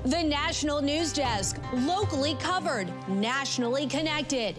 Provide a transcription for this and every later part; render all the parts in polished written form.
The National News Desk, locally covered, nationally connected.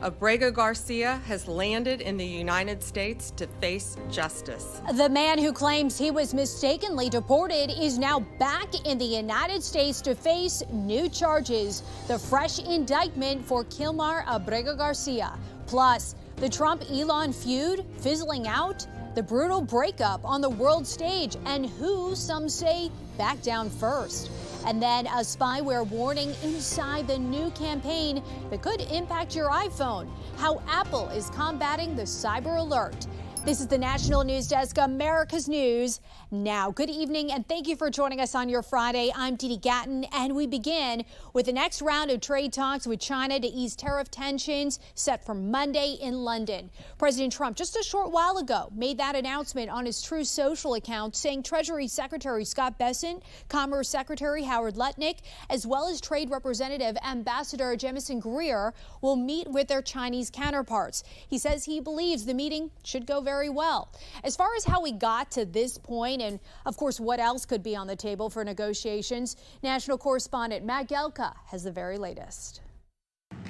Abrego Garcia has landed in the United States to face justice. The man who claims he was mistakenly deported is now back in the United States to face new charges. The fresh indictment for Kilmar Abrego Garcia. Plus, the Trump-Elon feud fizzling out, the brutal breakup on the world stage, and who, some say, back down first. And then a spyware warning inside the new campaign that could impact your iPhone. How Apple is combating the cyber alert. This is the National News Desk, America's News Now. Good evening, and thank you for joining us on your Friday. I'm Diddy Gatton, and we begin with the next round of trade talks with China to ease tariff tensions set for Monday in London. President Trump, just a short while ago, made that announcement on his Truth Social account, saying Treasury Secretary Scott Bessent, Commerce Secretary Howard Lutnick, as well as Trade Representative Ambassador Jamieson Greer will meet with their Chinese counterparts. He says he believes the meeting should go very well. As far as how we got to this point, and of course what else could be on the table for negotiations, national correspondent Matt Gelka has the very latest.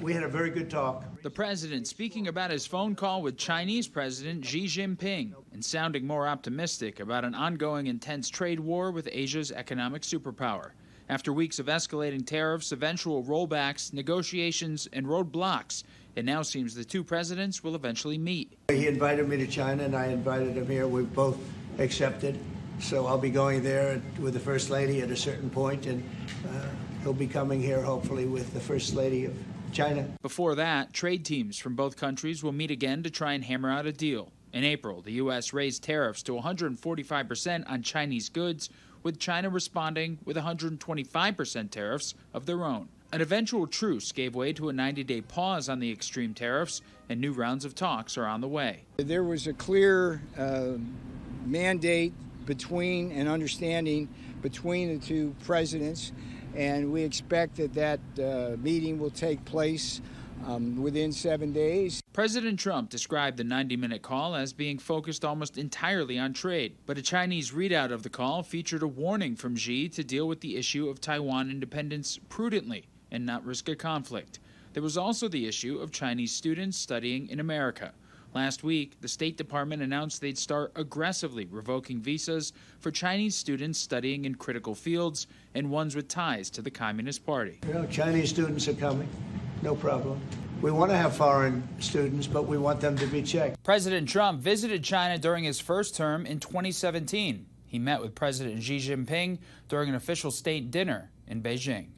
We had a very good talk. The president speaking about his phone call with Chinese President Xi Jinping and sounding more optimistic about an ongoing intense trade war with Asia's economic superpower. After weeks of escalating tariffs, eventual rollbacks, negotiations, and roadblocks, it now seems the two presidents will eventually meet. He invited me to China, and I invited him here. We've both accepted. So I'll be going there with the First Lady at a certain point, and he'll be coming here, hopefully, with the First Lady of China. Before that, trade teams from both countries will meet again to try and hammer out a deal. In April, the U.S. raised tariffs to 145% on Chinese goods, with China responding with 125% tariffs of their own. An eventual truce gave way to a 90-day pause on the extreme tariffs, and new rounds of talks are on the way. There was a clear mandate between and understanding between the two presidents, and we expect that meeting will take place within 7 days. President Trump described the 90-minute call as being focused almost entirely on trade, but a Chinese readout of the call featured a warning from Xi to deal with the issue of Taiwan independence prudently and not risk a conflict. There was also the issue of Chinese students studying in America. Last week, the State Department announced they'd start aggressively revoking visas for Chinese students studying in critical fields and ones with ties to the Communist Party. You know, Chinese students are coming, no problem. We want to have foreign students, but we want them to be checked. President Trump visited China during his first term in 2017. He met with President Xi Jinping during an official state dinner in Beijing.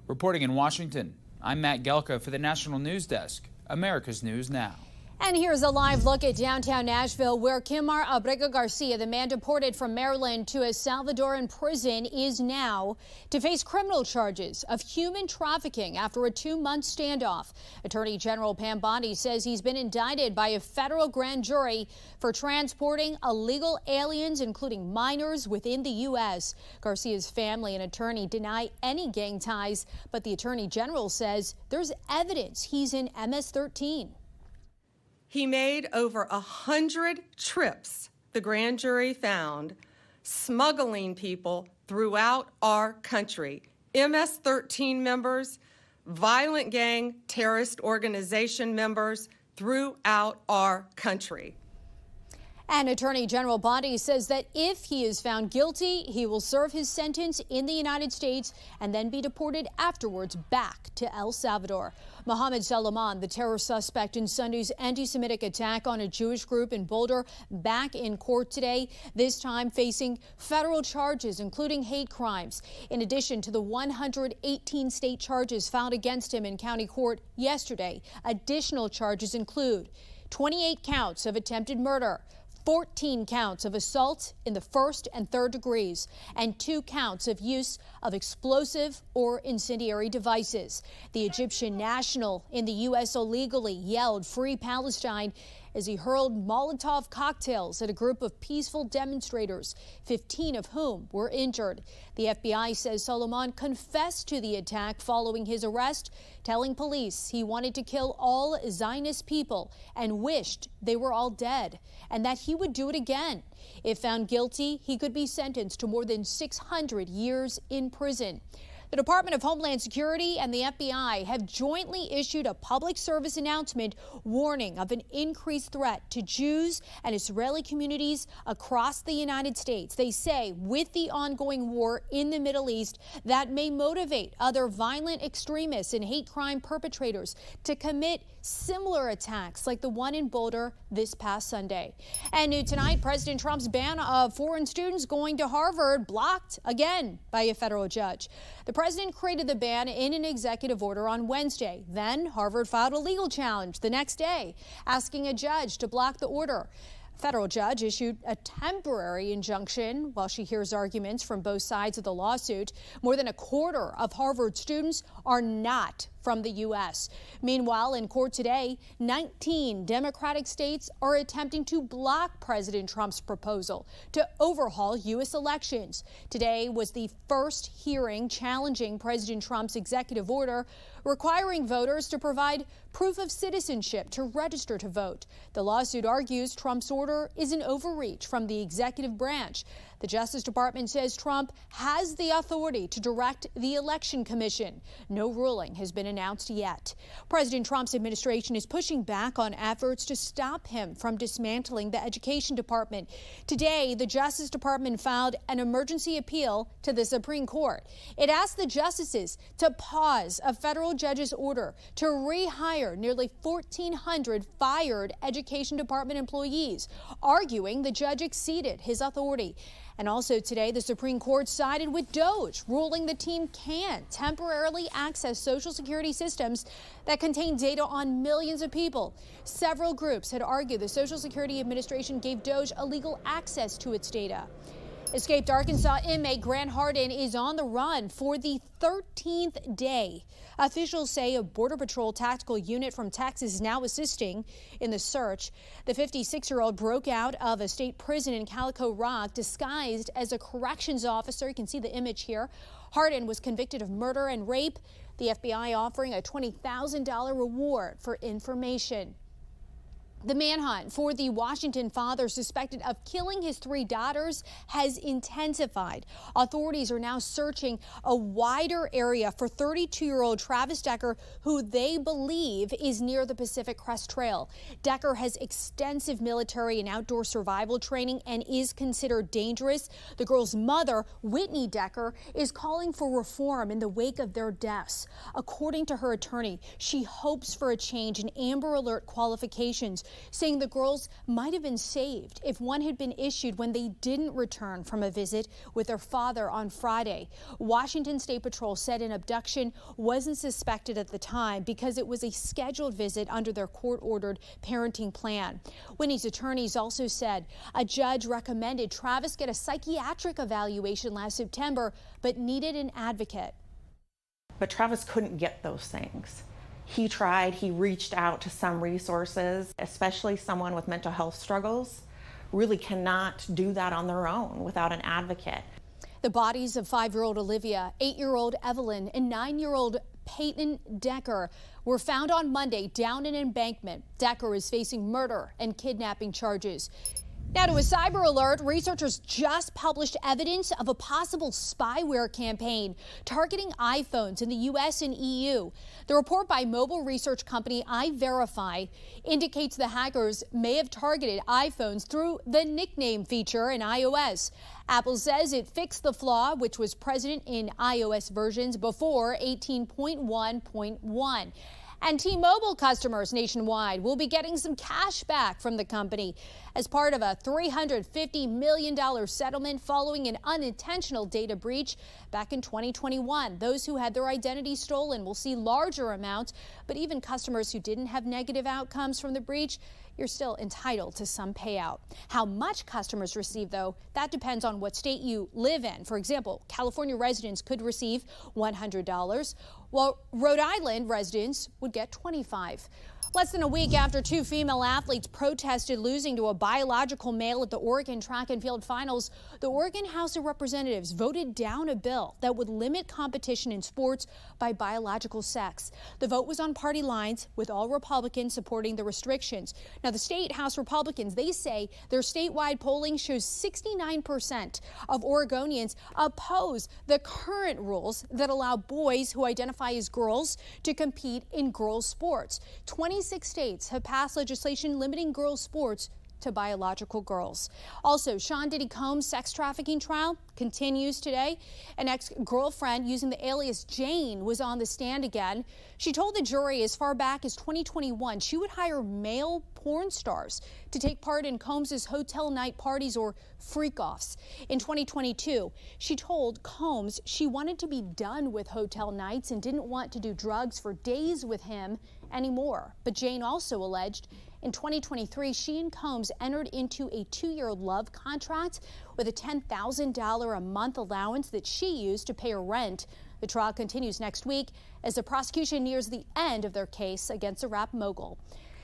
Reporting in Washington, I'm Matt Gelka for the National News Desk, America's News Now. And here's a live look at downtown Nashville, where Kilmar Abrego Garcia, the man deported from Maryland to a Salvadoran prison, is now to face criminal charges of human trafficking after a 2-month standoff. Attorney General Pam Bondi says he's been indicted by a federal grand jury for transporting illegal aliens, including minors, within the U.S. Garcia's family and attorney deny any gang ties, but the Attorney General says there's evidence he's in MS-13. He made over 100 trips, the grand jury found, smuggling people throughout our country. MS-13 members, violent gang terrorist organization members throughout our country. And Attorney General Bondi says that if he is found guilty, he will serve his sentence in the United States and then be deported afterwards back to El Salvador. Mohammed Salman, the terror suspect in Sunday's anti-Semitic attack on a Jewish group in Boulder, back in court today, this time facing federal charges, including hate crimes. In addition to the 118 state charges filed against him in county court yesterday, additional charges include 28 counts of attempted murder, 14 counts of assault in the first and third degrees, and 2 counts of use of explosive or incendiary devices. The Egyptian national in the U.S. illegally yelled "Free Palestine" as he hurled Molotov cocktails at a group of peaceful demonstrators, 15 of whom were injured. The FBI says Solomon confessed to the attack following his arrest, telling police he wanted to kill all Zionist people and wished they were all dead, and that he would do it again. If found guilty, he could be sentenced to more than 600 years in prison. The Department of Homeland Security and the FBI have jointly issued a public service announcement warning of an increased threat to Jews and Israeli communities across the United States. They say with the ongoing war in the Middle East, that may motivate other violent extremists and hate crime perpetrators to commit similar attacks like the one in Boulder this past Sunday. And new tonight, President Trump's ban of foreign students going to Harvard blocked again by a federal judge. The president created the ban in an executive order on Wednesday. Then Harvard filed a legal challenge the next day, asking a judge to block the order. A federal judge issued a temporary injunction while she hears arguments from both sides of the lawsuit. More than a quarter of Harvard students are not from the U.S. Meanwhile, in court today, 19 Democratic states are attempting to block President Trump's proposal to overhaul U.S. elections. Today was the first hearing challenging President Trump's executive order requiring voters to provide proof of citizenship to register to vote. The lawsuit argues Trump's order is an overreach from the executive branch. The Justice Department says Trump has the authority to direct the Election Commission. No ruling has been announced yet. President Trump's administration is pushing back on efforts to stop him from dismantling the Education Department. Today, the Justice Department filed an emergency appeal to the Supreme Court. It asked the justices to pause a federal judge's order to rehire nearly 1,400 fired Education Department employees, arguing the judge exceeded his authority. And also today, the Supreme Court sided with DOJ, ruling the team can temporarily access Social Security systems that contain data on millions of people. Several groups had argued the Social Security Administration gave DOJ illegal access to its data. Escaped Arkansas inmate Grant Hardin is on the run for the 13th day. Officials say a Border Patrol tactical unit from Texas is now assisting in the search. The 56-year-old broke out of a state prison in Calico Rock disguised as a corrections officer. You can see the image here. Hardin was convicted of murder and rape. The FBI offering a $20,000 reward for information. The manhunt for the Washington father suspected of killing his 3 daughters has intensified. Authorities are now searching a wider area for 32-year-old Travis Decker, who they believe is near the Pacific Crest Trail. Decker has extensive military and outdoor survival training and is considered dangerous. The girl's mother, Whitney Decker, is calling for reform in the wake of their deaths. According to her attorney, she hopes for a change in Amber Alert qualifications, saying the girls might have been saved if one had been issued when they didn't return from a visit with their father on Friday. Washington State Patrol said an abduction wasn't suspected at the time because it was a scheduled visit under their court-ordered parenting plan. Whitney's attorneys also said a judge recommended Travis get a psychiatric evaluation last September, but needed an advocate. But Travis couldn't get those things. He tried, he reached out to some resources, especially someone with mental health struggles, really cannot do that on their own without an advocate. The bodies of 5-year-old Olivia, 8-year-old Evelyn, and 9-year-old Peyton Decker were found on Monday down an embankment. Decker is facing murder and kidnapping charges. Now to a cyber alert, researchers just published evidence of a possible spyware campaign targeting iPhones in the U.S. and EU. The report by mobile research company iVerify indicates the hackers may have targeted iPhones through the nickname feature in iOS. Apple says it fixed the flaw, which was present in iOS versions before 18.1.1. And T-Mobile customers nationwide will be getting some cash back from the company as part of a $350 million settlement following an unintentional data breach back in 2021. Those who had their identity stolen will see larger amounts, but even customers who didn't have negative outcomes from the breach, you're still entitled to some payout. How much customers receive, though, that depends on what state you live in. For example, California residents could receive $100, while Rhode Island residents would get $25. Less than a week after two female athletes protested losing to a biological male at the Oregon track and field finals, the Oregon House of Representatives voted down a bill that would limit competition in sports by biological sex. The vote was on party lines, with all Republicans supporting the restrictions. Now, the state House Republicans, they say their statewide polling shows 69% of Oregonians oppose the current rules that allow boys who identify as girls to compete in girls' sports. 26 states have passed legislation limiting girls' sports to biological girls. Also, Sean Diddy Combs' sex trafficking trial continues today. An ex-girlfriend using the alias Jane was on the stand again. She told the jury as far back as 2021 she would hire male porn stars to take part in Combs' hotel night parties or freak-offs. In 2022, she told Combs she wanted to be done with hotel nights and didn't want to do drugs for days with him anymore. But Jane also alleged in 2023, she and Combs entered into a 2-year love contract with a $10,000 a month allowance that she used to pay her rent. The trial continues next week as the prosecution nears the end of their case against the rap mogul.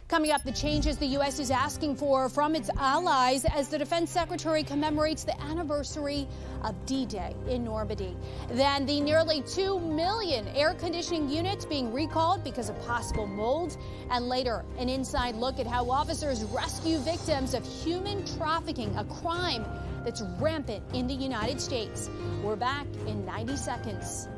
Coming up, the changes the U.S. is asking for from its allies as the defense secretary commemorates the anniversary of D-Day in Normandy. Then the nearly 2 million air conditioning units being recalled because of possible mold. And later, an inside look at how officers rescue victims of human trafficking, a crime that's rampant in the United States. We're back in 90 seconds.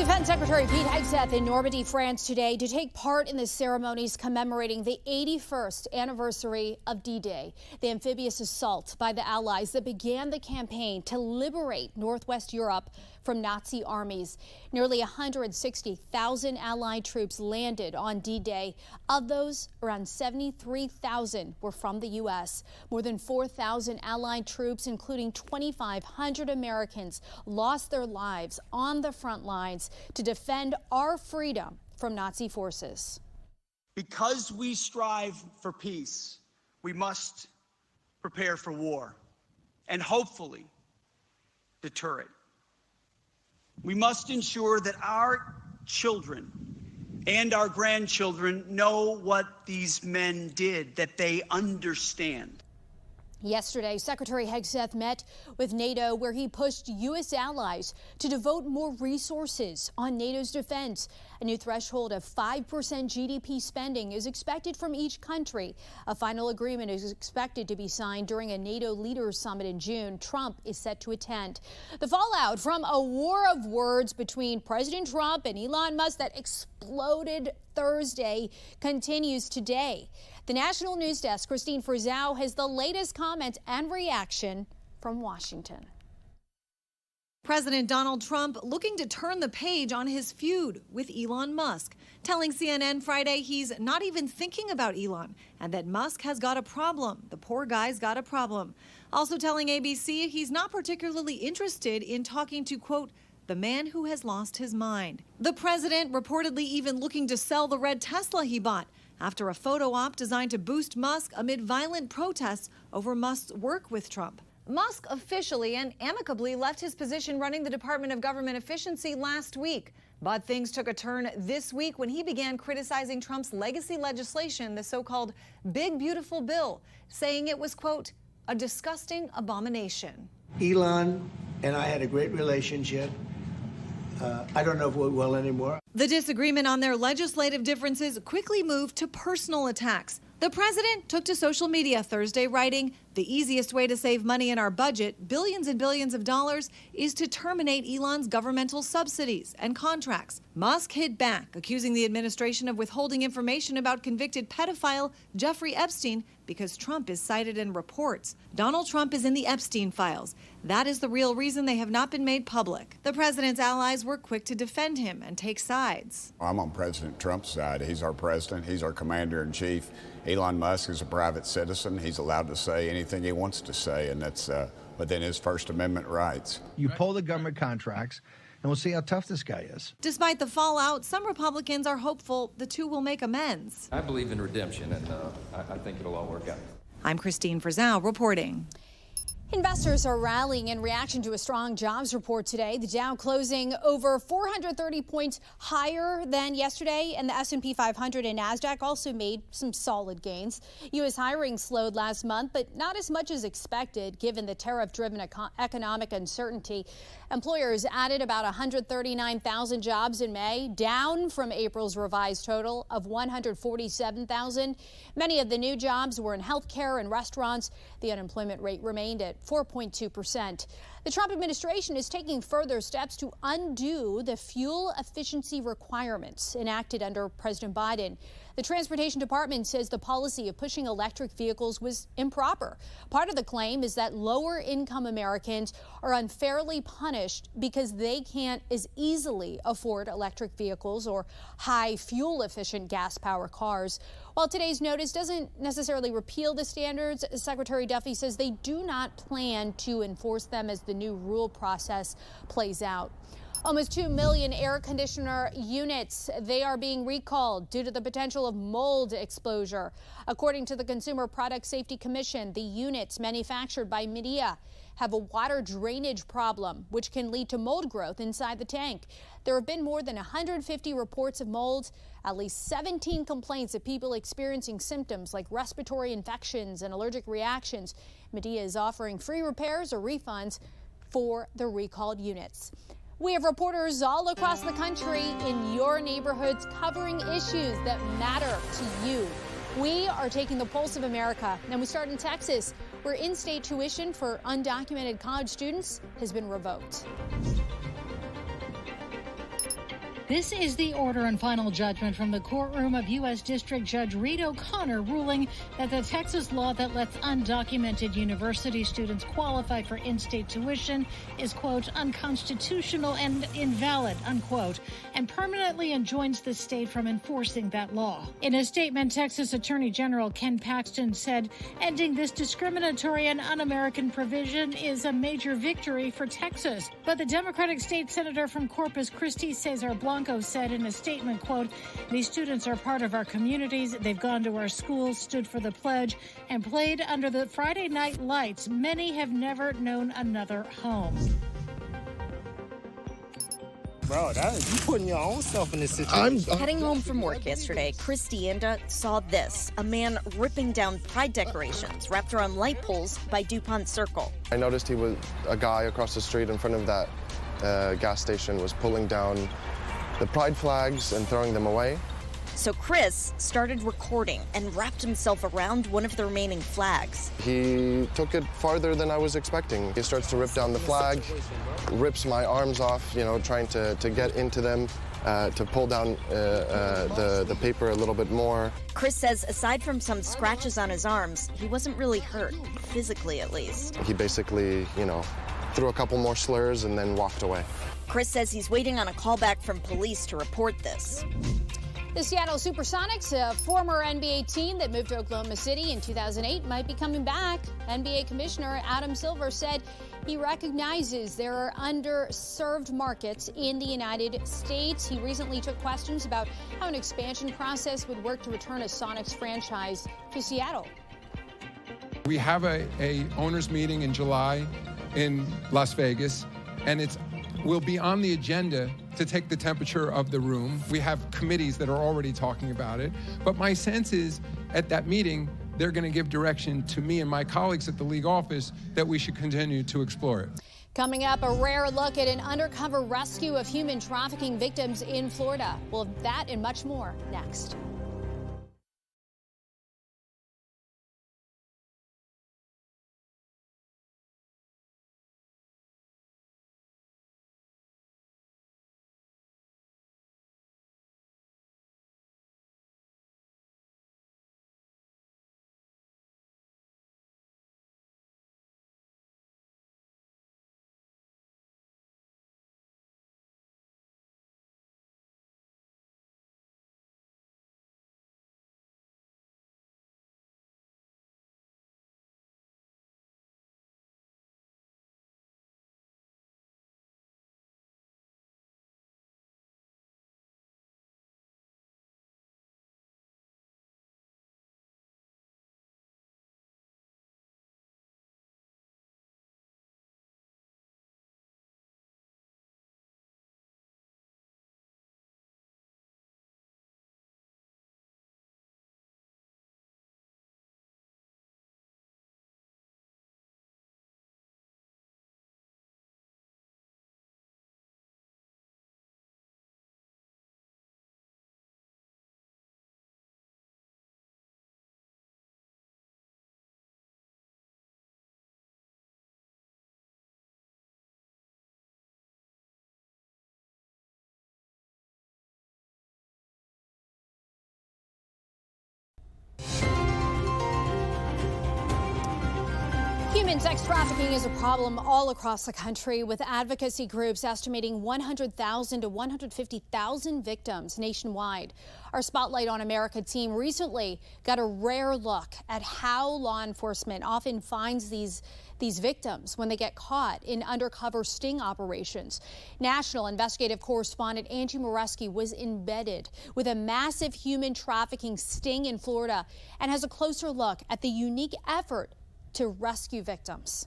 Defense Secretary Pete Hegseth in Normandy, France today to take part in the ceremonies commemorating the 81st anniversary of D-Day, the amphibious assault by the Allies that began the campaign to liberate Northwest Europe from Nazi armies. Nearly 160,000 Allied troops landed on D-Day. Of those, around 73,000 were from the U.S. More than 4,000 Allied troops, including 2,500 Americans, lost their lives on the front lines to defend our freedom from Nazi forces. Because we strive for peace, we must prepare for war and hopefully deter it. We must ensure that our children and our grandchildren know what these men did, that they understand. Yesterday, Secretary Hegseth met with NATO, where he pushed U.S. allies to devote more resources on NATO's defense. A new threshold of 5% GDP spending is expected from each country. A final agreement is expected to be signed during a NATO leaders summit in June. Trump is set to attend. The fallout from a war of words between President Trump and Elon Musk that exploded Thursday continues today. The National News Desk, Christine Frizzau, has the latest comments and reaction from Washington. President Donald Trump looking to turn the page on his feud with Elon Musk, telling CNN Friday he's not even thinking about Elon and that Musk has got a problem. The poor guy's got a problem. Also telling ABC he's not particularly interested in talking to, quote, the man who has lost his mind. The president reportedly even looking to sell the red Tesla he bought after a photo op designed to boost Musk amid violent protests over Musk's work with Trump. Musk officially and amicably left his position running the Department of Government Efficiency last week. But things took a turn this week when he began criticizing Trump's legacy legislation, the so-called Big Beautiful Bill, saying it was, quote, a disgusting abomination. Elon and I had a great relationship. I don't know if we will anymore. The disagreement on their legislative differences quickly moved to personal attacks. The president took to social media Thursday, writing, "The easiest way to save money in our budget, billions and billions of dollars, is to terminate Elon's governmental subsidies and contracts." Musk hit back, accusing the administration of withholding information about convicted pedophile Jeffrey Epstein because Trump is cited in reports. Donald Trump is in the Epstein files. That is the real reason they have not been made public. The president's allies were quick to defend him and take sides. I'm on President Trump's side. He's our president. He's our commander-in-chief. Elon Musk is a private citizen. He's allowed to say anything he wants to say, and that's within his First Amendment rights. You pull the government contracts, and we'll see how tough this guy is. Despite the fallout, some Republicans are hopeful the two will make amends. I believe in redemption, and I think it'll all work out. I'm Christine Frizzell reporting. Investors are rallying in reaction to a strong jobs report today. The Dow closing over 430 points higher than yesterday, and the S&P 500 and NASDAQ also made some solid gains. U.S. hiring slowed last month, but not as much as expected given the tariff-driven economic uncertainty. Employers added about 139,000 jobs in May, down from April's revised total of 147,000. Many of the new jobs were in healthcare and restaurants. The unemployment rate remained at 4.2%. The Trump administration is taking further steps to undo the fuel efficiency requirements enacted under President Biden. The Transportation Department says the policy of pushing electric vehicles was improper. Part of the claim is that lower-income Americans are unfairly punished because they can't as easily afford electric vehicles or high fuel-efficient gas-powered cars. While today's notice doesn't necessarily repeal the standards, Secretary Duffy says they do not plan to enforce them as the new rule process plays out. Almost 2 million air conditioner units, they are being recalled due to the potential of mold exposure. According to the Consumer Product Safety Commission, the units manufactured by Midea have a water drainage problem, which can lead to mold growth inside the tank. There have been more than 150 reports of mold, at least 17 complaints of people experiencing symptoms like respiratory infections and allergic reactions. Midea is offering free repairs or refunds for the recalled units. We have reporters all across the country in your neighborhoods covering issues that matter to you. We are taking the pulse of America, and we start in Texas, where in-state tuition for undocumented college students has been revoked. This is the order and final judgment from the courtroom of U.S. District Judge Reed O'Connor ruling that the Texas law that lets undocumented university students qualify for in-state tuition is, quote, unconstitutional and invalid, unquote, and permanently enjoins the state from enforcing that law. In a statement, Texas Attorney General Ken Paxton said, ending this discriminatory and un-American provision is a major victory for Texas. But the Democratic state senator from Corpus Christi, Cesar Blanco, said in a statement, quote, these students are part of our communities. They've gone to our schools, stood for the pledge, and played under the Friday night lights. Many have never known another home. Bro, you putting your own self in this situation. Heading home from work yesterday, Chris Dienda saw this, a man ripping down pride decorations wrapped around light poles by DuPont Circle. I noticed he was a guy across the street in front of that gas station was pulling down the pride flags and throwing them away. So Chris started recording and wrapped himself around one of the remaining flags. He took it farther than I was expecting. He starts to rip down the flag, rips my arms off, you know, trying to get into them, to pull down the paper a little bit more. Chris says aside from some scratches on his arms, he wasn't really hurt, physically at least. He basically, you know, threw a couple more slurs and then walked away. Chris says he's waiting on a call back from police to report this. The Seattle Supersonics, a former NBA team that moved to Oklahoma City in 2008, might be coming back. NBA Commissioner Adam Silver said he recognizes there are underserved markets in the United States. He recently took questions about how an expansion process would work to return a Sonics franchise to Seattle. We have a owners meeting in July in Las Vegas, and will be on the agenda to take the temperature of the room. We have committees that are already talking about it. But my sense is at that meeting, they're going to give direction to me and my colleagues at the league office that we should continue to explore it. Coming up, a rare look at an undercover rescue of human trafficking victims in Florida. We'll have that and much more next. Human sex trafficking is a problem all across the country, with advocacy groups estimating 100,000 to 150,000 victims nationwide. Our Spotlight on America team recently got a rare look at how law enforcement often finds these victims when they get caught in undercover sting operations. National investigative correspondent Angie Moreski was embedded with a massive human trafficking sting in Florida and has a closer look at the unique effort to rescue victims.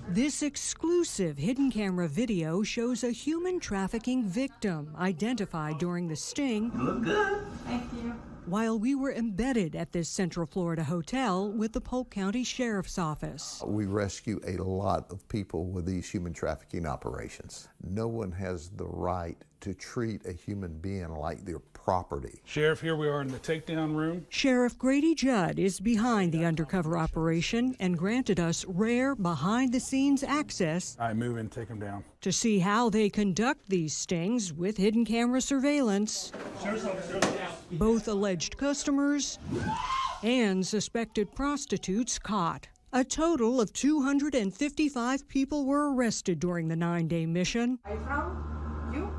This exclusive hidden camera video shows a human trafficking victim identified during the sting. You look good. Thank you. While we were embedded at this Central Florida hotel with the Polk County Sheriff's Office. We rescue a lot of people with these human trafficking operations. No one has the right to treat a human being like their property. Sheriff, here we are in the takedown room. Sheriff Grady Judd is behind the undercover operation and granted us rare behind-the-scenes access. I move in, take them down. To see how they conduct these stings with hidden camera surveillance. Both alleged customers and suspected prostitutes caught. A total of 255 people were arrested during the 9-day mission. Are you from? You?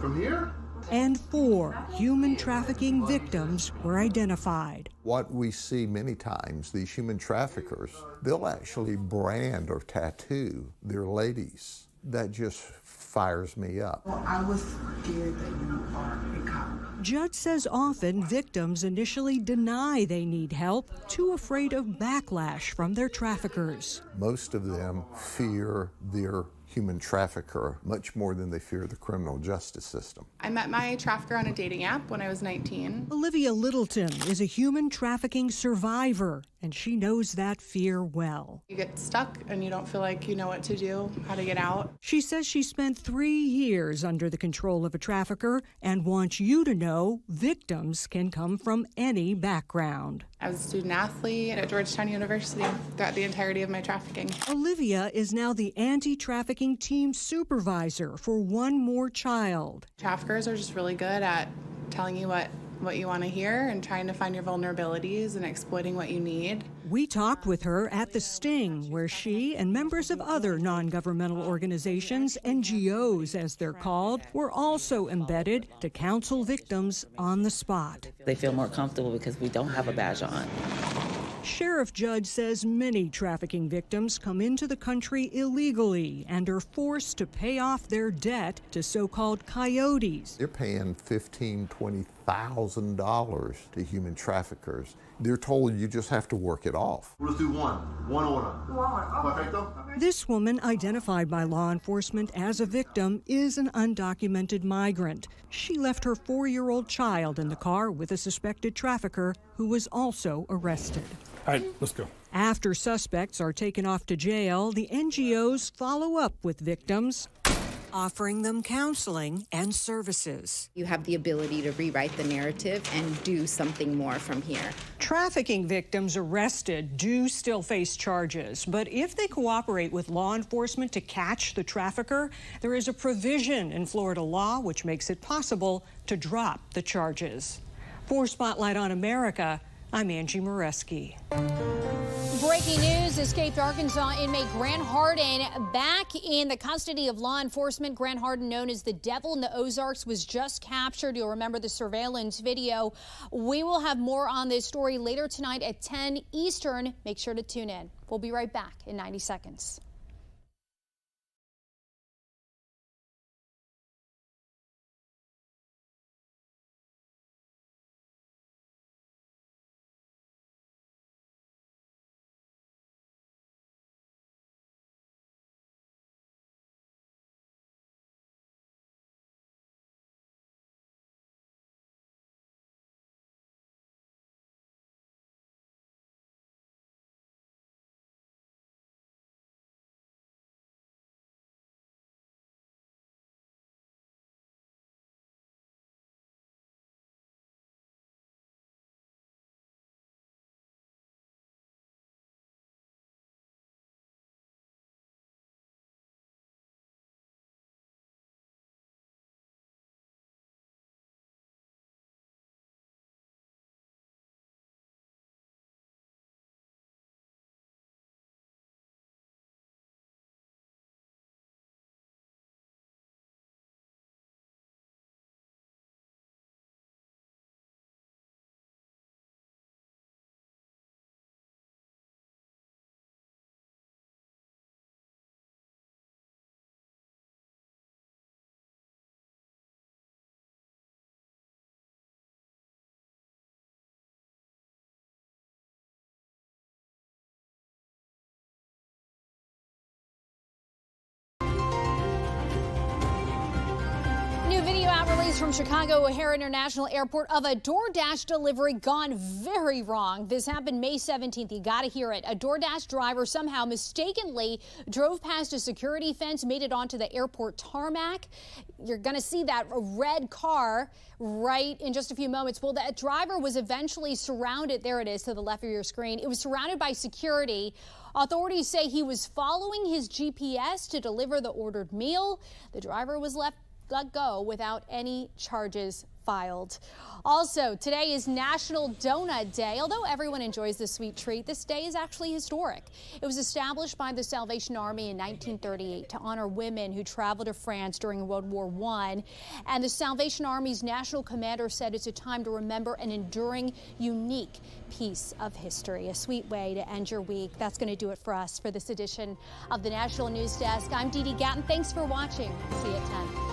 From here? And 4 human trafficking victims were identified. What we see many times, these human traffickers, they'll actually brand or tattoo their ladies. That just fires me up. Well, I was scared that you are a cop. Judd says often victims initially deny they need help, too afraid of backlash from their traffickers. Most of them fear their human trafficker much more than they fear the criminal justice system. I met my trafficker on a dating app when I was 19. Olivia Littleton is a human trafficking survivor, and she knows that fear well. You get stuck and you don't feel like you know what to do, how to get out. She says she spent 3 years under the control of a trafficker and wants you to know victims can come from any background. I was a student athlete at Georgetown University throughout the entirety of my trafficking. Olivia is now the anti-trafficking team supervisor for One More Child. Traffickers are just really good at telling you what what you want to hear and trying to find your vulnerabilities and exploiting what you need. We talked with her at The Sting, where she and members of other non-governmental organizations, NGOs as they're called, were also embedded to counsel victims on the spot. They feel more comfortable because we don't have a badge on. Sheriff Judge says many trafficking victims come into the country illegally and are forced to pay off their debt to so-called coyotes. They're paying $15,000, $20,000 to human traffickers. They're told you just have to work it off. Let's do one order. Perfecto? This woman, identified by law enforcement as a victim, is an undocumented migrant. She left her 4-year-old child in the car with a suspected trafficker who was also arrested. All right, let's go. After suspects are taken off to jail, the NGOs follow up with victims, offering them counseling and services. You have the ability to rewrite the narrative and do something more from here. Trafficking victims arrested do still face charges, but if they cooperate with law enforcement to catch the trafficker, there is a provision in Florida law which makes it possible to drop the charges. For Spotlight on America, I'm Angie Moreski. Breaking news, escaped Arkansas inmate Grant Harden back in the custody of law enforcement. Grant Harden, known as the Devil in the Ozarks, was just captured. You'll remember the surveillance video. We will have more on this story later tonight at 10 Eastern. Make sure to tune in. We'll be right back in 90 seconds. New video out released from Chicago O'Hare International Airport of a DoorDash delivery gone very wrong. This happened May 17th. You got to hear it. A DoorDash driver somehow mistakenly drove past a security fence, made it onto the airport tarmac. You're going to see that red car right in just a few moments. Well, that driver was eventually surrounded. There it is to the left of your screen. It was surrounded by security. Authorities say he was following his GPS to deliver the ordered meal. The driver was let go without any charges filed. Also, today is National Donut Day. Although everyone enjoys the sweet treat, this day is actually historic. It was established by the Salvation Army in 1938 to honor women who traveled to France during World War I. And the Salvation Army's national commander said it's a time to remember an enduring, unique piece of history. A sweet way to end your week. That's going to do it for us for this edition of the National News Desk. I'm Dee Dee Gatton. Thanks for watching. See you at 10.